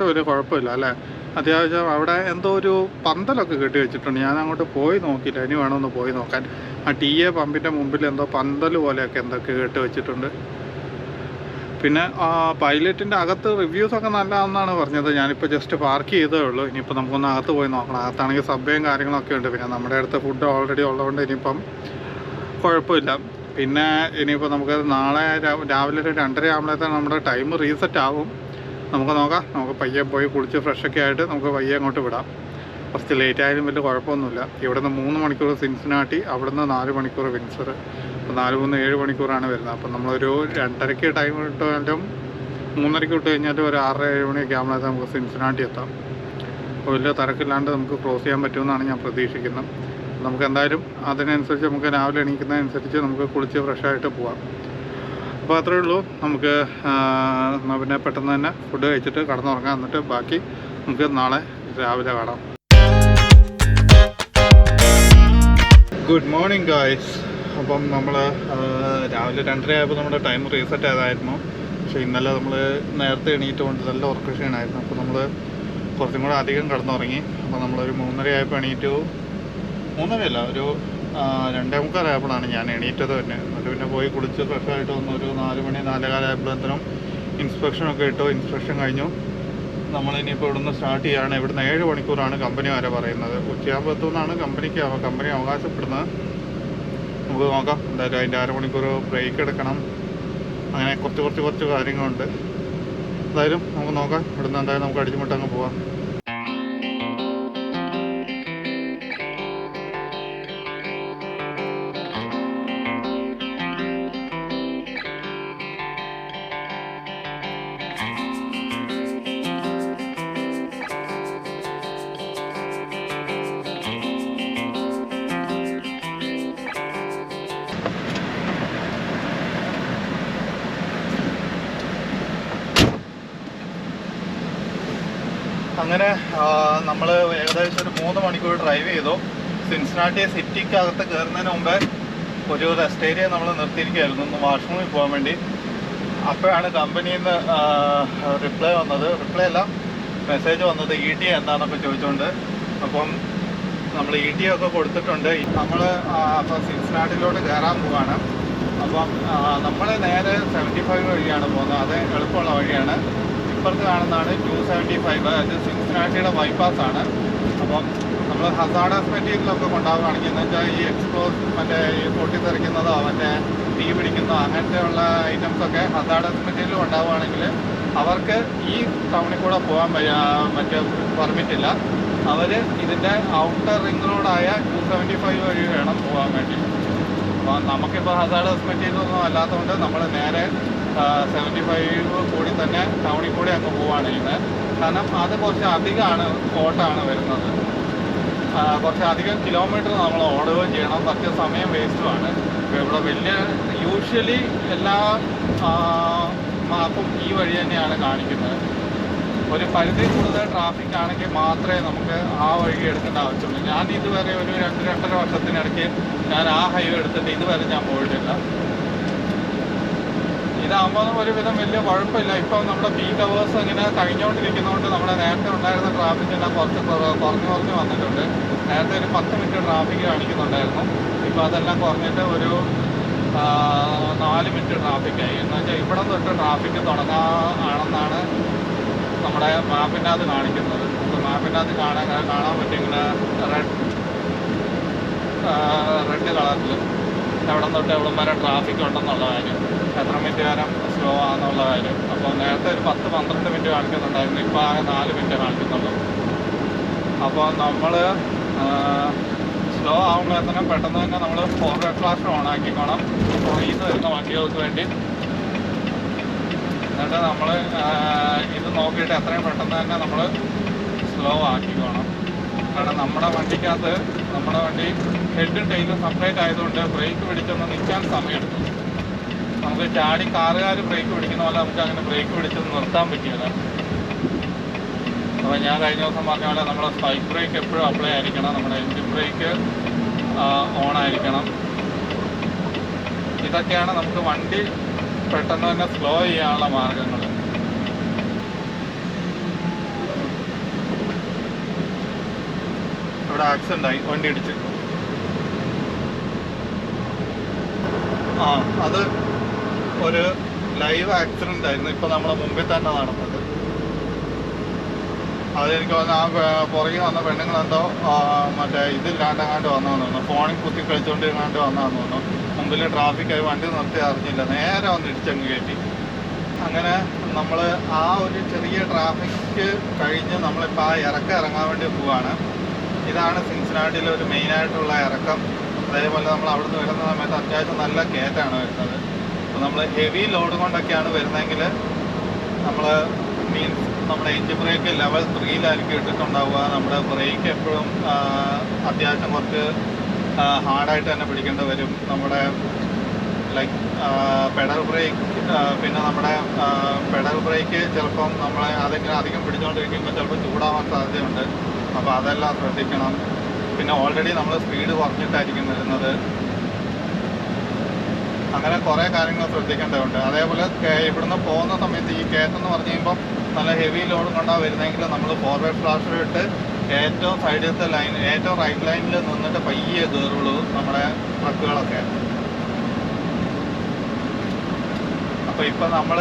വലിയ കുഴപ്പമില്ല അല്ലേ. അത്യാവശ്യം അവിടെ എന്തോ ഒരു പന്തലൊക്കെ കെട്ടി വെച്ചിട്ടുണ്ട്. ഞാൻ അങ്ങോട്ട് പോയി നോക്കിയില്ല, ഇനി വേണമെന്ന് പോയി നോക്കാൻ. ആ TA പമ്പിൻ്റെ മുമ്പിൽ എന്തോ പന്തൽ പോലെയൊക്കെ എന്തൊക്കെ കെട്ടി വെച്ചിട്ടുണ്ട്. പിന്നെ പൈലറ്റിൻ്റെ അകത്ത് റിവ്യൂസൊക്കെ നല്ലതാണെന്നാണ് പറഞ്ഞത്. ഞാനിപ്പോൾ ജസ്റ്റ് പാർക്ക് ചെയ്തേ ഉള്ളൂ. ഇനിയിപ്പോൾ നമുക്കൊന്ന് അകത്ത് പോയി നോക്കണം. അകത്താണെങ്കിൽ സബ്വേയും കാര്യങ്ങളൊക്കെ ഉണ്ട്. പിന്നെ നമ്മുടെ അടുത്ത് ഫുഡ് ഓൾറെഡി ഉള്ളതുകൊണ്ട് ഇനിയിപ്പം കുഴപ്പമില്ല. പിന്നെ ഇനിയിപ്പോൾ നമുക്ക് നാളെ രാവിലെ ഒരു 2:30 ആകുമ്പോഴത്തേക്കും നമ്മുടെ ടൈം റീസെറ്റ് ആവും. നമുക്ക് നോക്കാം. നമുക്ക് പയ്യെ പോയി കുളിച്ച് ഫ്രഷൊക്കെ ആയിട്ട് നമുക്ക് പയ്യെ അങ്ങോട്ട് വിടാം. കുറച്ച് ലേറ്റ് ആയാലും വലിയ കുഴപ്പമൊന്നുമില്ല. ഇവിടുന്ന് 3 മണിക്കൂർ സിൻസിനാട്ടി, അവിടുന്ന് 4 മണിക്കൂർ വിൻസർ. അപ്പോൾ 4 3 7 മണിക്കൂറാണ് വരുന്നത്. അപ്പം നമ്മളൊരു 2:30 ടൈം ഇട്ടാലും 3:30 ഇട്ട് കഴിഞ്ഞാൽ ഒരു 6 7 മണിയൊക്കെ ആകുമ്പോഴത്തേക്ക് നമുക്ക് സിൻസിനാട്ടി എത്താം. അപ്പോൾ വലിയ തിരക്കില്ലാണ്ട് നമുക്ക് ക്രോസ് ചെയ്യാൻ പറ്റുമെന്നാണ് ഞാൻ പ്രതീക്ഷിക്കുന്നത്. നമുക്ക് എന്തായാലും അതിനനുസരിച്ച് നമുക്ക് രാവിലെ എണീക്കുന്നതനുസരിച്ച് നമുക്ക് കുളിച്ച് ഫ്രഷായിട്ട് പോവാം. അപ്പോൾ അത്രയേ ഉള്ളൂ. നമുക്ക് എന്നാൽ പിന്നെ പെട്ടെന്ന് തന്നെ ഫുഡ് കഴിച്ചിട്ട് കടന്നുറങ്ങാം. എന്നിട്ട് ബാക്കി നമുക്ക് നാളെ രാവിലെ കാണാം. Good morning guys. അപ്പം നമ്മൾ രാവിലെ 2:30 ആയപ്പോൾ നമ്മുടെ ടൈം റീസെറ്റ് ആയതായിരുന്നു. പക്ഷേ ഇന്നലെ നമ്മൾ നേരത്തെ എണീറ്റുകൊണ്ട് നല്ല ഉറക്ക ക്ഷീണമായിരുന്നു. അപ്പോൾ നമ്മൾ കുറച്ചും കൂടെ അധികം കടന്നുറങ്ങി. അപ്പോൾ നമ്മളൊരു 3:30 ആയപ്പോൾ എണീറ്റു. 3:30 അല്ല, ഒരു 2:45 ആയപ്പോഴാണ് ഞാൻ എണീറ്റത് തന്നെ. എന്നിട്ട് പിന്നെ പോയി കുളിച്ച് ഫ്രഷായിട്ട് വന്നു. ഒരു 4 മണി 4:15 ആയപ്പോഴത്തേനും ഇൻസ്പെക്ഷനൊക്കെ ഇട്ടു. ഇൻസ്പെക്ഷൻ കഴിഞ്ഞു. നമ്മളിനിയിപ്പോൾ ഇവിടുന്ന് സ്റ്റാർട്ട് ചെയ്യുകയാണ്. ഇവിടുന്ന് 7 മണിക്കൂറാണ് കമ്പനി വരെ പറയുന്നത്. ഉച്ചയാകുമ്പോൾ എത്തുമെന്നാണ് കമ്പനി അവകാശപ്പെടുന്നത്. നമുക്ക് നോക്കാം. എന്തായാലും അതിൻ്റെ 1/2 മണിക്കൂർ ബ്രേക്ക് എടുക്കണം. അങ്ങനെ കുറച്ച് കാര്യങ്ങളുണ്ട്. എന്തായാലും നമുക്ക് നോക്കാം. ഇവിടുന്ന് എന്തായാലും നമുക്ക് അടിച്ചുമുട്ടങ്ങ് പോവാം. അങ്ങനെ നമ്മൾ ഏകദേശം ഒരു 3 മണിക്കൂർ ഡ്രൈവ് ചെയ്തു. സിൻസിനാട്ടി സിറ്റിക്കകത്ത് കയറുന്നതിന് മുമ്പേ ഒരു റെസ്റ്റ് ഏരിയ നമ്മൾ നിർത്തിയിരിക്കുകയായിരുന്നു, ഒന്ന് വാഷ്റൂമിൽ പോകാൻ വേണ്ടി. അപ്പോഴാണ് കമ്പനിയിൽ നിന്ന് റിപ്ലൈ അല്ല, മെസ്സേജ് വന്നത് ET എന്താണെന്നൊക്കെ ചോദിച്ചുകൊണ്ട്. അപ്പം നമ്മൾ ET ഒക്കെ കൊടുത്തിട്ടുണ്ട്. നമ്മൾ അപ്പോൾ സിൻസിനാട്ടിയിലോട്ട് കയറാൻ പോവാണ്. അപ്പം നമ്മൾ നേരെ 75 വഴിയാണ് പോകുന്നത്. അത് എളുപ്പമുള്ള വഴിയാണ്. ഇപ്പുറത്ത് കാണുന്നതാണ് 275. അത് സിൻസിനാട്ടിയുടെ ബൈപ്പാസാണ്. അപ്പം നമ്മൾ ഹസാർഡസ് മെറ്റീരിയലൊക്കെ കൊണ്ടുപോവുകയാണെങ്കിൽ എന്ന് വെച്ചാൽ ഈ മറ്റേ ഈ പൊട്ടിത്തെറിക്കുന്നതോ മറ്റേ തീ പിടിക്കുന്നതോ അങ്ങനത്തെ ഉള്ള ഐറ്റംസൊക്കെ ഹസാർഡസ് മെറ്റീരിയൽ കൊണ്ടുപോവുകയാണെങ്കിൽ അവർക്ക് ഈ ടൗണിൽ കൂടെ പോകാൻ മറ്റേ പെർമിറ്റില്ല. അവർ ഇതിൻ്റെ ഔട്ടർ റിംഗ് റോഡായ 275 വഴി വേണം പോകാൻ വേണ്ടി. അപ്പോൾ നമുക്കിപ്പോൾ ഹസാർഡസ് മെറ്റീരിയലൊന്നും അല്ലാത്തതുകൊണ്ട് നമ്മൾ നേരെ 75 കൂടി തന്നെ ടൗണിൽ കൂടി അങ്ങ് പോവുകയാണ് ചെയ്യുന്നത്. കാരണം അത് കുറച്ച് അധികമാണ് ഓട്ടമാണ് വരുന്നത്. കുറച്ചധികം കിലോമീറ്റർ നമ്മൾ ഓടുകയും ചെയ്യണം. കുറച്ച് സമയം വേസ്റ്റുമാണ്. ഇവിടെ വലിയ യൂഷ്വലി എല്ലാ മാപ്പും ഈ വഴി തന്നെയാണ് കാണിക്കുന്നത്. ഒരു പരിധി കൂടുതൽ ട്രാഫിക് ആണെങ്കിൽ മാത്രമേ നമുക്ക് ആ വഴി എടുക്കേണ്ട ആവശ്യമുള്ളൂ. ഞാൻ ഇതുവരെ ഒരു 2-2.5 വർഷത്തിനിടയ്ക്ക് ഞാൻ ആ ഹൈവേ എടുത്തിട്ട് ഇതുവരെ ഞാൻ പോയിട്ടില്ല. ഇതാകുമ്പോൾ ഒരുവിധം വലിയ കുഴപ്പമില്ല. ഇപ്പം നമ്മുടെ പീക്ക് അവേഴ്സ് ഇങ്ങനെ കഴിഞ്ഞുകൊണ്ടിരിക്കുന്നതുകൊണ്ട് നമ്മുടെ നേരത്തെ ഉണ്ടായിരുന്ന ട്രാഫിക്കെല്ലാം കുറച്ച് കുറഞ്ഞു വന്നിട്ടുണ്ട്. നേരത്തെ ഒരു 10 മിനിറ്റ് ട്രാഫിക് കാണിക്കുന്നുണ്ടായിരുന്നു. ഇപ്പോൾ അതെല്ലാം കുറഞ്ഞിട്ട് ഒരു 4 മിനിറ്റ് ട്രാഫിക്കായി. എന്ന് വെച്ചാൽ ഇവിടെ തൊട്ട് ട്രാഫിക്ക് തുടങ്ങാണെന്നാണ് നമ്മുടെ മാപ്പിനകത്ത് കാണിക്കുന്നത്. നമുക്ക് മാപ്പിനകത്ത് കാണാൻ പറ്റും ഇങ്ങനെ റെഡ് കളറിൽ എവിടെ തൊട്ട് എവിടെ വരെ ട്രാഫിക് ഉണ്ടെന്നുള്ള കാര്യം, എത്ര മിനിറ്റ് നേരം സ്ലോ ആണെന്നുള്ള കാര്യം. അപ്പോൾ നേരത്തെ ഒരു 10-12 മിനിറ്റ് കാണിക്കുന്നുണ്ടായിരുന്നു, ഇപ്പോൾ ആകെ 4 മിനിറ്റ് കാണിക്കുന്നുള്ളൂ. അപ്പോൾ നമ്മൾ സ്ലോ ആകുമ്പോഴത്തേനും പെട്ടെന്ന് തന്നെ നമ്മൾ ഫോർവേഡ് ഫ്ലാഷ് ഓൺ ആക്കിക്കോണം പുറകിൽ നിന്ന് വരുന്ന വണ്ടികൾക്ക് വേണ്ടി. എന്നിട്ട് നമ്മൾ ഇത് നോക്കിയിട്ട് എത്രയും പെട്ടെന്ന് തന്നെ നമ്മൾ സ്ലോ ആക്കിക്കോണം. കാരണം നമ്മുടെ വണ്ടിക്കകത്ത് നമ്മുടെ വണ്ടി ഹെഡും ടൈലും സെപ്പറേറ്റ് ആയതുകൊണ്ട് ബ്രേക്ക് പിടിച്ചൊന്ന് നിൽക്കാൻ സമയമെടുക്കും. നമുക്ക് ചാടി കാറുകാർ ബ്രേക്ക് പിടിക്കുന്ന പോലെ നമുക്ക് അങ്ങനെ ബ്രേക്ക് പിടിച്ചൊന്ന് നിർത്താൻ പറ്റില്ല. അപ്പോൾ ഞാൻ കഴിഞ്ഞ ദിവസം പറഞ്ഞ പോലെ നമ്മൾ സ്പൈക്ക് ബ്രേക്ക് എപ്പോഴും അപ്ലൈ ആയിരിക്കണം, നമ്മുടെ എൻജിൻ ബ്രേക്ക് ഓൺ ആയിരിക്കണം. ഇതൊക്കെയാണ് നമുക്ക് വണ്ടി പെട്ടെന്ന് തന്നെ സ്ലോ ചെയ്യാനുള്ള മാർഗങ്ങൾ. ഇവിടെ ആക്സിഡൻ്റ് ആയി, വണ്ടി ഇടിച്ച്. അത് ഒരു ലൈവ് ആക്സിഡൻ്റ് ആയിരുന്നു, ഇപ്പോൾ നമ്മുടെ മുമ്പിൽ തന്നെ നടന്നത്. അതെനിക്ക് തോന്നുന്നു ആ പുറകെ വന്ന പെണ്ണുങ്ങളെന്തോ മറ്റേ ഇതില്ലാണ്ടെങ്ങാണ്ട് വന്നതെന്ന് തോന്നുന്നു, ഫോണിൽ കുത്തി കളിച്ചുകൊണ്ടിരുന്നാണ്ട് വന്നതെന്ന് തോന്നുന്നു. മുമ്പിൽ ട്രാഫിക്കായി വണ്ടി നിർത്തി അറിഞ്ഞില്ല, നേരെ വന്ന് ഇടിച്ചങ്ങ് കയറ്റി. അങ്ങനെ നമ്മൾ ആ ഒരു ചെറിയ ട്രാഫിക്ക് കഴിഞ്ഞ് നമ്മളിപ്പോൾ ആ ഇറക്കം ഇറങ്ങാൻ വേണ്ടി പോവുകയാണ്. ഇതാണ് സിൻസിനാട്ടിയിലെ ഒരു മെയിനായിട്ടുള്ള ഇറക്കം. അതേപോലെ നമ്മൾ അവിടുന്ന് വരുന്ന സമയത്ത് അത്യാവശ്യം നല്ല കയറ്റാണ് വരുന്നത്. അപ്പോൾ നമ്മൾ ഹെവി ലോഡ് കൊണ്ടൊക്കെയാണ് വരുന്നതെങ്കിൽ നമ്മൾ മീൻസ് നമ്മുടെ എൻജിൻ ബ്രേക്ക് ലെവൽ 3-ലായിരിക്കും ഇട്ടിട്ടുണ്ടാവുക. നമ്മുടെ ബ്രേക്ക് എപ്പോഴും അത്യാവശ്യം കുറച്ച് ഹാർഡായിട്ട് തന്നെ പിടിക്കേണ്ടി വരും. നമ്മുടെ ലൈക്ക് പെഡൽ ബ്രേക്ക്, പിന്നെ നമ്മുടെ പെഡൽ ബ്രേക്ക് ചിലപ്പം നമ്മളെ അതിങ്ങനെ അധികം പിടിച്ചുകൊണ്ടിരിക്കുമ്പോൾ ചിലപ്പോൾ ചൂടാവാൻ സാധ്യതയുണ്ട്. അപ്പോൾ അതെല്ലാം ശ്രദ്ധിക്കണം. പിന്നെ ഓൾറെഡി നമ്മൾ സ്പീഡ് കുറച്ചിട്ടായിരിക്കും വരുന്നത്. അങ്ങനെ കുറേ കാര്യങ്ങൾ ശ്രദ്ധിക്കേണ്ടതുണ്ട്. അതേപോലെ ഇവിടുന്ന് പോകുന്ന സമയത്ത് ഈ കയറ്റെന്ന് പറഞ്ഞു കഴിയുമ്പോൾ നല്ല ഹെവി ലോഡ് കൊണ്ടാണ് വരുന്നതെങ്കിൽ നമ്മൾ ഫോർവേഡ് ഫ്ലാഷർ ഇട്ട് ഏറ്റവും സൈഡിലത്തെ ലൈൻ, ഏറ്റവും റൈറ്റ് ലൈനിൽ നിന്നിട്ട് പയ്യെ കയറുള്ളൂ നമ്മുടെ ട്രക്കുകളൊക്കെ. അപ്പോൾ ഇപ്പം നമ്മൾ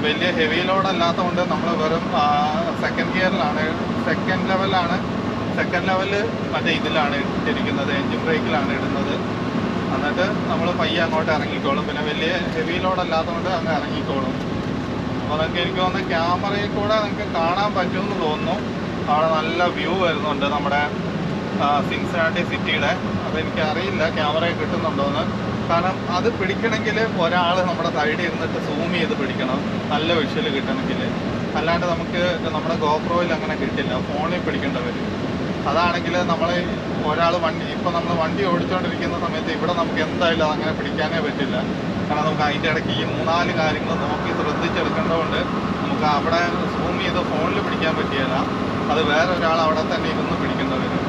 വലിയ ഹെവി ലോഡ് അല്ലാത്തത് കൊണ്ട് നമ്മൾ വെറും സെക്കൻഡ് ഗിയറിലാണ്, സെക്കൻഡ് ലെവല് മറ്റേ ഇതിലാണ് ഇട്ടിരിക്കുന്നത്, എൻജിൻ ബ്രേക്കിലാണ് ഇടുന്നത്. എന്നിട്ട് നമ്മൾ പയ്യെ അങ്ങോട്ട് ഇറങ്ങിക്കോളും. പിന്നെ വലിയ ഹെവി ലോഡ് അല്ലാത്തതുകൊണ്ട് അങ്ങ് ഇറങ്ങിക്കോളും. അപ്പോൾ നിങ്ങൾക്ക് എനിക്ക് തോന്നുന്നു ക്യാമറയിൽ കൂടെ നിങ്ങൾക്ക് കാണാൻ പറ്റുമെന്ന് തോന്നുന്നു. അവിടെ നല്ല വ്യൂ വരുന്നുണ്ട് നമ്മുടെ സിൻസിനാട്ടി സിറ്റിയുടെ. അതെനിക്ക് അറിയില്ല ക്യാമറയിൽ കിട്ടുന്നുണ്ടോയെന്ന്. കാരണം അത് പിടിക്കണമെങ്കിൽ ഒരാൾ നമ്മുടെ സൈഡിൽ ഇരുന്നിട്ട് സൂം ചെയ്ത് പിടിക്കണം, നല്ല വിഷ്വൽ കിട്ടണമെങ്കിൽ. അല്ലാണ്ട് നമുക്ക് നമ്മുടെ ഗോപ്രോയിൽ അങ്ങനെ കിട്ടില്ല, ഫോണിൽ പിടിക്കേണ്ടി വരും. അതാണെങ്കിൽ നമ്മൾ ഒരാൾ ഇപ്പോൾ നമ്മൾ വണ്ടി ഓടിച്ചുകൊണ്ടിരിക്കുന്ന സമയത്ത് ഇവിടെ നമുക്ക് എന്തായാലും അതങ്ങനെ പിടിക്കാനേ പറ്റില്ല. കാരണം നമുക്ക് അതിൻ്റെ ഇടയ്ക്ക് ഈ 3-4 കാര്യങ്ങൾ നോക്കി ശ്രദ്ധിച്ചെടുക്കേണ്ടതുകൊണ്ട് നമുക്ക് അവിടെ സൂം ചെയ്ത് ഫോണിൽ പിടിക്കാൻ പറ്റിയല്ല. അത് വേറെ ഒരാൾ അവിടെ തന്നെ ഇരുന്ന് പിടിക്കേണ്ടി വരും.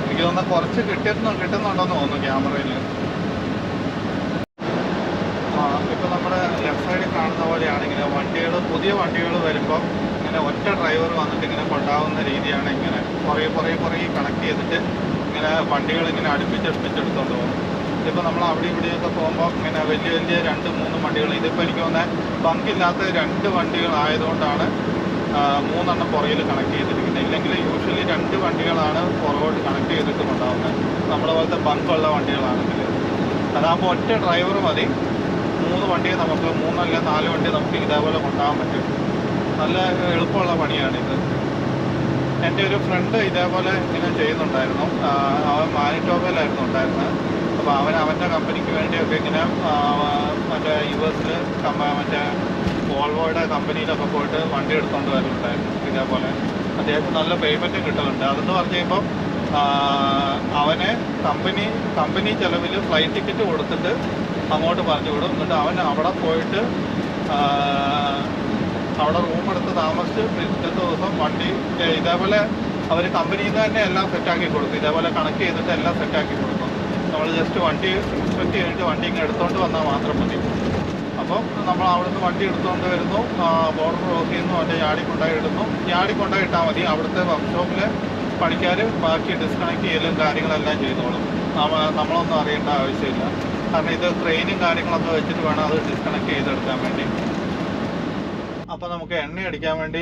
എനിക്ക് തോന്നുന്നു കുറച്ച് കിട്ടുന്നുണ്ടോയെന്ന് തോന്നുന്നു ക്യാമറയിൽ. ഇപ്പോൾ നമ്മുടെ ലെഫ്റ്റ് സൈഡിൽ കാണുന്ന പോലെയാണ് ഇങ്ങനെ വണ്ടികൾ, പുതിയ വണ്ടികൾ വരുമ്പോൾ ഇങ്ങനെ ഒറ്റ ഡ്രൈവർ വന്നിട്ട് ഇങ്ങനെ കൊണ്ടാവുന്ന രീതിയാണ്. ഇങ്ങനെ കുറേ കണക്ട് ചെയ്തിട്ട് ഇങ്ങനെ വണ്ടികൾ ഇങ്ങനെ അടുപ്പിച്ചെടുത്തോണ്ട് പോകും. ഇതിപ്പോൾ നമ്മൾ അവിടെ ഇവിടെയൊക്കെ പോകുമ്പോൾ ഇങ്ങനെ വലിയ 2-3 വണ്ടികൾ, ഇതിപ്പോൾ എനിക്ക് തോന്നുന്നത് ബങ്കില്ലാത്ത 2 വണ്ടികളായതുകൊണ്ടാണ് 3 എണ്ണം പുറകിൽ കണക്ട് ചെയ്തിരിക്കുന്നത്. ഇല്ലെങ്കിൽ യൂഷ്വലി 2 വണ്ടികളാണ് പുറകോട്ട് കണക്ട് ചെയ്തിട്ട് കൊണ്ടാവുന്നത്. നമ്മളെ പോലത്തെ ബങ്കുള്ള വണ്ടികളാണെങ്കിൽ അതാകുമ്പോൾ ഒറ്റ ഡ്രൈവർ മതി, 3 വണ്ടി നമുക്ക് 3 അല്ല 4 വണ്ടി നമുക്ക് ഇതേപോലെ കൊണ്ടുപോകാൻ പറ്റും. നല്ല എളുപ്പമുള്ള പണിയാണിത്. എൻ്റെ ഒരു ഫ്രണ്ട് ഇതേപോലെ ഇങ്ങനെ ചെയ്യുന്നുണ്ടായിരുന്നു. അവൻ മാനിറ്റോബയിലായിരുന്നു ഉണ്ടായിരുന്നത്. അപ്പോൾ അവൻ്റെ കമ്പനിക്ക് വേണ്ടിയൊക്കെ ഇങ്ങനെ മറ്റേ US മറ്റേ വോൾവോയുടെ കമ്പനിയിലൊക്കെ പോയിട്ട് വണ്ടി എടുത്തുകൊണ്ട് വരുന്നുണ്ടായിരുന്നു. ഇതേപോലെ അത്യാവശ്യം നല്ല പേയ്മെൻറ്റ് കിട്ടുന്നുണ്ട്. അതെന്ന് പറഞ്ഞു കഴിയുമ്പം അവനെ കമ്പനി ചിലവിൽ ഫ്ലൈറ്റ് ടിക്കറ്റ് കൊടുത്തിട്ട് അങ്ങോട്ട് പറഞ്ഞു വിടും. എന്നിട്ട് അവൻ അവിടെ പോയിട്ട് അവിടെ റൂം എടുത്ത് താമസിച്ച് പിറ്റത്തെ ദിവസം വണ്ടി ഇതേപോലെ അവർ കമ്പനിയിൽ നിന്ന് തന്നെ എല്ലാം സെറ്റാക്കി കൊടുക്കും. ഇതേപോലെ കണക്ട് ചെയ്തിട്ട് എല്ലാം സെറ്റാക്കി കൊടുക്കും. നമ്മൾ ജസ്റ്റ് വണ്ടി ഇൻസ്പെക്ട് ചെയ്തിട്ട് വണ്ടി ഇങ്ങനെ എടുത്തുകൊണ്ട് വന്നാൽ മാത്രം മതി. അപ്പം നമ്മൾ അവിടുന്ന് വണ്ടി എടുത്തുകൊണ്ട് വരുന്നു, ബോർഡർ ക്രോസ് ചെയ്യുന്നു, വണ്ടി യാർഡിൽ കൊണ്ടുപോയി ഇട്ടാൽ മതി. അവിടുത്തെ വർക്ക്ഷോപ്പിൽ പണിക്കാർ ബാക്കി ഡിസ്കണക്ട് ചെയ്യലും കാര്യങ്ങളെല്ലാം ചെയ്തോളും. നമ്മളൊന്നും അറിയേണ്ട ആവശ്യമില്ല. കാരണം ഇത് ക്രെയിനും കാര്യങ്ങളൊക്കെ വെച്ചിട്ട് വേണം അത് ഡിസ്കണക്ട് ചെയ്തെടുക്കാൻ വേണ്ടി. അപ്പോൾ നമുക്ക് എണ്ണ അടിക്കാൻ വേണ്ടി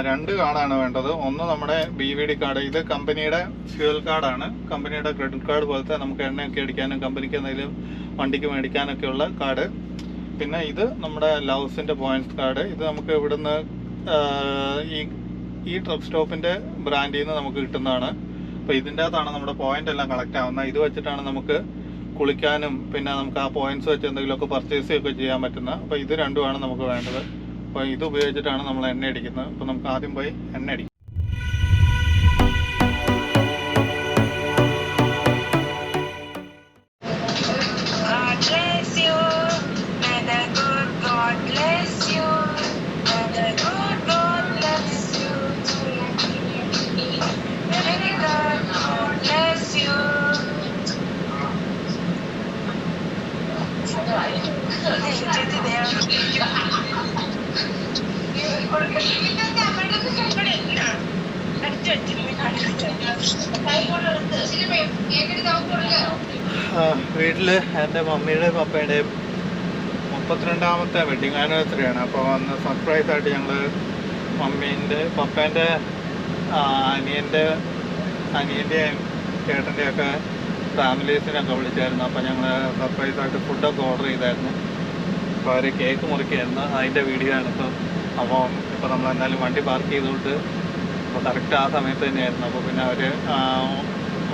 2 കാർഡാണ് വേണ്ടത്. ഒന്ന് നമ്മുടെ BVD കാർഡ്, ഇത് കമ്പനിയുടെ ഫ്യൂൽ കാർഡാണ്, കമ്പനിയുടെ ക്രെഡിറ്റ് കാർഡ് പോലത്തെ നമുക്ക് എണ്ണയൊക്കെ അടിക്കാനും കമ്പനിക്ക് എന്തെങ്കിലും വണ്ടിക്ക് മേടിക്കാനൊക്കെ ഉള്ള കാർഡ്. പിന്നെ ഇത് നമ്മുടെ ലൗസിൻ്റെ പോയിന്റ്സ് കാർഡ്. ഇത് നമുക്ക് ഇവിടുന്ന് ഈ ട്രക്ക് സ്റ്റോപ്പിൻ്റെ ബ്രാൻഡിൽ നിന്ന് നമുക്ക് കിട്ടുന്നതാണ്. അപ്പോൾ ഇതിൻ്റെ അകത്താണ് നമ്മുടെ പോയിന്റ് എല്ലാം കളക്ട് ആവുന്നത്. ഇത് വെച്ചിട്ടാണ് നമുക്ക് കുളിക്കാനും പിന്നെ നമുക്ക് ആ പോയിന്റ്സ് വെച്ച് എന്തെങ്കിലുമൊക്കെ പർച്ചേസ് ഒക്കെ ചെയ്യാൻ പറ്റുന്നത്. അപ്പോൾ ഇത് രണ്ടുമാണ് നമുക്ക് വേണ്ടത്. അപ്പോൾ ഇത് ഉപയോഗിച്ചിട്ടാണ് നമ്മൾ എണ്ണ അടിക്കുന്നത്. അപ്പോൾ നമുക്ക് ആദ്യം പോയി എണ്ണ അടിക്കാം. വീട്ടിൽ എൻ്റെ മമ്മിയുടെയും പപ്പയുടെയും 32ാമത്തെ വെഡിങ് ആനിവേഴ്സറിയാണ്. അപ്പോൾ അന്ന് സർപ്രൈസായിട്ട് ഞങ്ങൾ പപ്പേൻ്റെ അനിയൻ്റെയും ചേട്ടൻ്റെയൊക്കെ ഫാമിലീസിനൊക്കെ വിളിച്ചായിരുന്നു. അപ്പോൾ ഞങ്ങൾ സർപ്രൈസായിട്ട് ഫുഡൊക്കെ ഓർഡർ ചെയ്തായിരുന്നു. അപ്പോൾ അവർ കേക്ക് മുറിക്കായിരുന്നു, അതിൻ്റെ വീഡിയോ ആണ് ഇപ്പോൾ. ഇപ്പോൾ നമ്മൾ എന്തായാലും വണ്ടി പാർക്ക് ചെയ്തുകൊണ്ട് അപ്പോൾ കറക്റ്റ് ആ സമയത്ത് തന്നെയായിരുന്നു. അപ്പോൾ പിന്നെ അവർ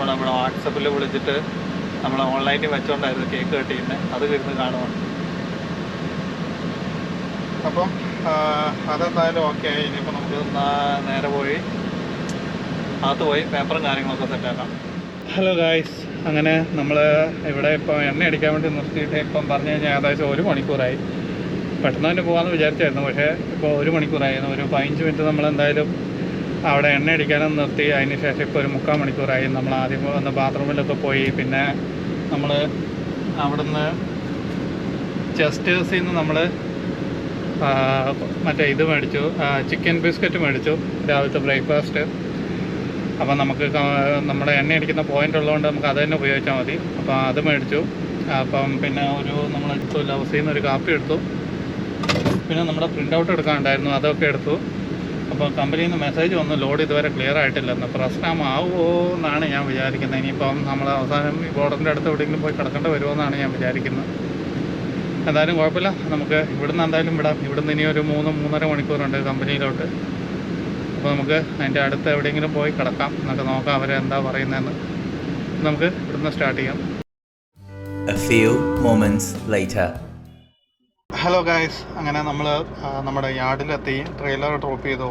നമ്മുടെ വാട്സപ്പിൽ വിളിച്ചിട്ട് നമ്മൾ ഓൺലൈനിൽ വെച്ചോണ്ടായിരുന്നു കേക്ക് കട്ട് ചെയ്യുന്നത്. അത് ഇരുന്ന് കാണുവാണ്. അപ്പം അതെന്തായാലും ഓക്കെ ആയി. ഇനിയിപ്പോൾ നമുക്ക് നേരെ പോയി അകത്ത് പോയി പേപ്പറും കാര്യങ്ങളൊക്കെ സെറ്റാക്കാം. ഹലോ ഗായ്സ്, അങ്ങനെ നമ്മൾ ഇവിടെ ഇപ്പോൾ എണ്ണ അടിക്കാൻ വേണ്ടി നിർത്തിയിട്ട് ഇപ്പം പറഞ്ഞു കഴിഞ്ഞാൽ ഏകദേശം 1 മണിക്കൂറായി. പെട്ടെന്ന് തന്നെ പോകാമെന്ന് വിചാരിച്ചായിരുന്നു, പക്ഷേ ഇപ്പോൾ 1 മണിക്കൂറായിരുന്നു. ഒരു 15 മിനിറ്റ് നമ്മളെന്തായാലും അവിടെ എണ്ണ അടിക്കാനും നിർത്തി. അതിന് ശേഷം ഇപ്പോൾ ഒരു 3/4 മണിക്കൂറായി. നമ്മൾ ആദ്യം വന്ന് ബാത്റൂമിലൊക്കെ പോയി. പിന്നെ നമ്മൾ അവിടുന്ന് ചെസ്റ്റേഴ്സിൽ നിന്ന് നമ്മൾ മറ്റേ ഇത് മേടിച്ചു, ചിക്കൻ ബിസ്ക്കറ്റ് മേടിച്ചു, രാവിലത്തെ ബ്രേക്ക്ഫാസ്റ്റ്. അപ്പം നമുക്ക് നമ്മുടെ എണ്ണ അടിക്കുന്ന പോയിൻ്റ് ഉള്ളതുകൊണ്ട് നമുക്ക് അത് തന്നെ ഉപയോഗിച്ചാൽ മതി. അപ്പോൾ അത് മേടിച്ചു. അപ്പം പിന്നെ നമ്മളെടുത്തു, ലൗസിൽ നിന്ന് ഒരു കാപ്പി എടുത്തു. പിന്നെ നമ്മുടെ പ്രിൻ്റ് ഔട്ട് എടുക്കാനുണ്ടായിരുന്നു, അതൊക്കെ എടുത്തു. അപ്പോൾ കമ്പനിയിൽ നിന്ന് മെസ്സേജ് വന്നു, ലോഡ് ഇതുവരെ ക്ലിയർ ആയിട്ടില്ലെന്ന്. പ്രശ്നമാവുമോ എന്നാണ് ഞാൻ വിചാരിക്കുന്നത്. ഇനിയിപ്പം നമ്മൾ അവസാനം ഈ ബോർഡറിൻ്റെ അടുത്ത് എവിടെയെങ്കിലും പോയി കിടക്കേണ്ടി വരുമോ എന്നാണ് ഞാൻ വിചാരിക്കുന്നത്. എന്തായാലും കുഴപ്പമില്ല, നമുക്ക് ഇവിടുന്ന് എന്തായാലും വിടാം. ഇവിടുന്ന് ഇനി ഒരു 3-3.5 മണിക്കൂറുണ്ട് കമ്പനിയിലോട്ട്. അപ്പോൾ നമുക്ക് അതിൻ്റെ അടുത്ത് എവിടെയെങ്കിലും പോയി കിടക്കാം, നമുക്ക് നോക്കാം അവരെന്താ പറയുന്നതെന്ന്. നമുക്ക് ഇവിടുന്ന് സ്റ്റാർട്ട് ചെയ്യാം. A few moments later. Hello guys, അങ്ങനെ നമ്മൾ നമ്മുടെ യാർഡിലെത്തി, ട്രെയിലർ ഡ്രോപ്പ് ചെയ്തു,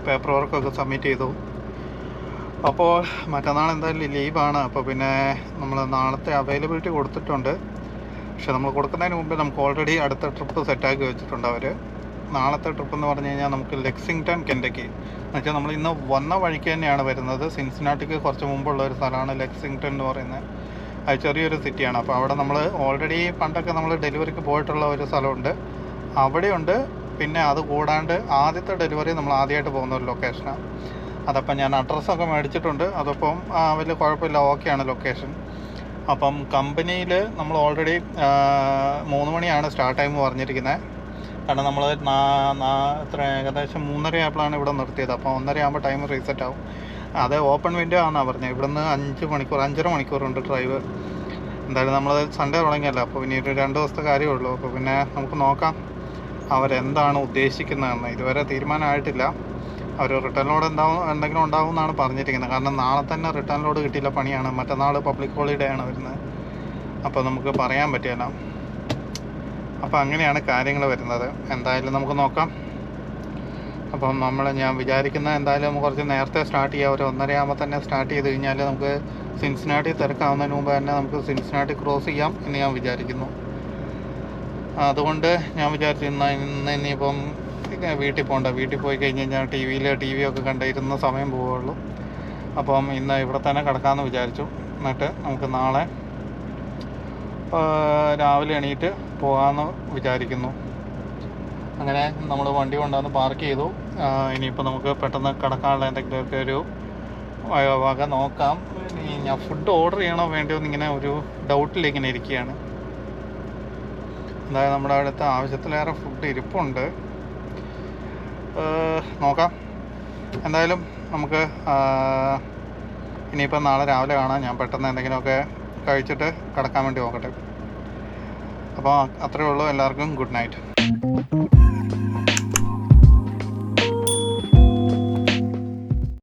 പേപ്പർ വർക്കൊക്കെ സബ്മിറ്റ് ചെയ്തു. അപ്പോൾ മറ്റന്നാൾ എന്തായാലും ലീവാണ്. അപ്പോൾ പിന്നെ നമ്മൾ നാളത്തെ അവൈലബിലിറ്റി കൊടുത്തിട്ടുണ്ട്. പക്ഷെ നമ്മൾ കൊടുക്കുന്നതിന് മുമ്പ് നമുക്ക് ഓൾറെഡി അടുത്ത ട്രിപ്പ് സെറ്റാക്കി വെച്ചിട്ടുണ്ട് അവർ. നാളത്തെ ട്രിപ്പ് എന്ന് പറഞ്ഞു കഴിഞ്ഞാൽ നമുക്ക് ലെക്സിങ്ടൺ കെൻറ്റക്കി എന്ന് വെച്ചാൽ നമ്മൾ ഇന്ന് വന്ന വഴിക്ക് തന്നെയാണ് വരുന്നത്. സിൻസിനാട്ടിക്ക് കുറച്ച് മുമ്പുള്ള ഒരു സ്ഥലമാണ് ലെക്സിങ്ടൺ എന്ന് പറയുന്നത്. അത് ചെറിയൊരു സിറ്റിയാണ്. അപ്പോൾ അവിടെ നമ്മൾ ഓൾറെഡി പണ്ടൊക്കെ നമ്മൾ ഡെലിവറിക്ക് പോയിട്ടുള്ള ഒരു സ്ഥലമുണ്ട്, അവിടെയുണ്ട്. പിന്നെ അത് കൂടാണ്ട് ആദ്യത്തെ ഡെലിവറി നമ്മൾ ആദ്യമായിട്ട് പോകുന്ന ഒരു ലൊക്കേഷനാണ്. അതപ്പം ഞാൻ അഡ്രസ്സൊക്കെ മേടിച്ചിട്ടുണ്ട്. അതപ്പം വലിയ കുഴപ്പമില്ല, ഓക്കെയാണ് ലൊക്കേഷൻ. അപ്പം കമ്പനിയിൽ നമ്മൾ ഓൾറെഡി 3 മണിയാണ് സ്റ്റാർട്ട് ടൈം പറഞ്ഞിരിക്കുന്നത്. കാരണം നമ്മൾ ഏകദേശം 3:30 ആയപ്പോഴാണ് ഇവിടെ നിർത്തിയത്. അപ്പോൾ 1:30 ആകുമ്പോൾ ടൈം റീസെറ്റ് ആവും. അത് ഓപ്പൺ വിൻഡോ ആണെന്നാണ് പറഞ്ഞത്. ഇവിടുന്ന് 5 മണിക്കൂറുണ്ട് ഡ്രൈവ്. എന്തായാലും നമ്മൾ സൺഡേ തുടങ്ങിയല്ലോ, അപ്പോൾ ഇനി ഒരു 2 ദിവസത്തെ കാര്യമേ ഉള്ളൂ. അപ്പോൾ പിന്നെ നമുക്ക് നോക്കാം അവരെന്താണ് ഉദ്ദേശിക്കുന്നതെന്ന്. ഇതുവരെ തീരുമാനമായിട്ടില്ല. അവർ റിട്ടേൺ ലോഡ് എന്തെങ്കിലും ഉണ്ടാവും എന്നാണ് പറഞ്ഞിരിക്കുന്നത്. കാരണം നാളെ തന്നെ റിട്ടേൺ ലോഡ് കിട്ടിയില്ല, പണിയാണ്. മറ്റന്നാൾ പബ്ലിക് ഹോളിഡേ ആണ് വരുന്നത്. അപ്പോൾ നമുക്ക് പറയാൻ പറ്റില്ല. അപ്പോൾ അങ്ങനെയാണ് കാര്യങ്ങൾ വരുന്നത്. എന്തായാലും നമുക്ക് നോക്കാം. അപ്പം ഞാൻ വിചാരിക്കുന്നത് എന്തായാലും കുറച്ച് നേരത്തെ സ്റ്റാർട്ട് ചെയ്യാം. ഒരു 1:30 ആകുമ്പോൾ തന്നെ സ്റ്റാർട്ട് ചെയ്ത് കഴിഞ്ഞാൽ നമുക്ക് സിൻസിനാട്ടി തിരക്കാവുന്നതിന് മുമ്പ് തന്നെ നമുക്ക് സിൻസിനാട്ടി ക്രോസ് ചെയ്യാം എന്ന് ഞാൻ വിചാരിക്കുന്നു. അതുകൊണ്ട് ഞാൻ വിചാരിച്ചു ഇനിയിപ്പം വീട്ടിൽ പോകണ്ട. വീട്ടിൽ പോയി കഴിഞ്ഞ് കഴിഞ്ഞാൽ ടി വി ഒക്കെ കണ്ടിരുന്ന സമയം പോവുള്ളൂ. അപ്പം ഇന്ന് ഇവിടെ തന്നെ കിടക്കാമെന്ന് വിചാരിച്ചു. എന്നിട്ട് നമുക്ക് നാളെ രാവിലെ എണീറ്റ് പോകാമെന്ന് വിചാരിക്കുന്നു. അങ്ങനെ നമ്മൾ വണ്ടി കൊണ്ടുവന്ന് പാർക്ക് ചെയ്തു. ഇനിയിപ്പോൾ നമുക്ക് പെട്ടെന്ന് കിടക്കാനുള്ള എന്തെങ്കിലുമൊക്കെ ഒരു വക നോക്കാം. ഞാൻ ഫുഡ് ഓർഡർ ചെയ്യണോ വേണ്ടയോ എന്നിങ്ങനെ ഒരു ഡൗട്ടിൽ ഇങ്ങനെ ഇരിക്കുകയാണ്. എന്തായാലും നമ്മുടെ അടുത്ത് ആവശ്യത്തിലേറെ ഫുഡ് ഇരിപ്പുണ്ട്. നോക്കാം. എന്തായാലും നമുക്ക് ഇനിയിപ്പം നാളെ രാവിലെ കാണാം. ഞാൻ പെട്ടെന്ന് എന്തെങ്കിലുമൊക്കെ കഴിച്ചിട്ട് കിടക്കാൻ വേണ്ടി നോക്കട്ടെ. അപ്പോൾ അത്രയേ ഉള്ളൂ. എല്ലാവർക്കും ഗുഡ് നൈറ്റ്.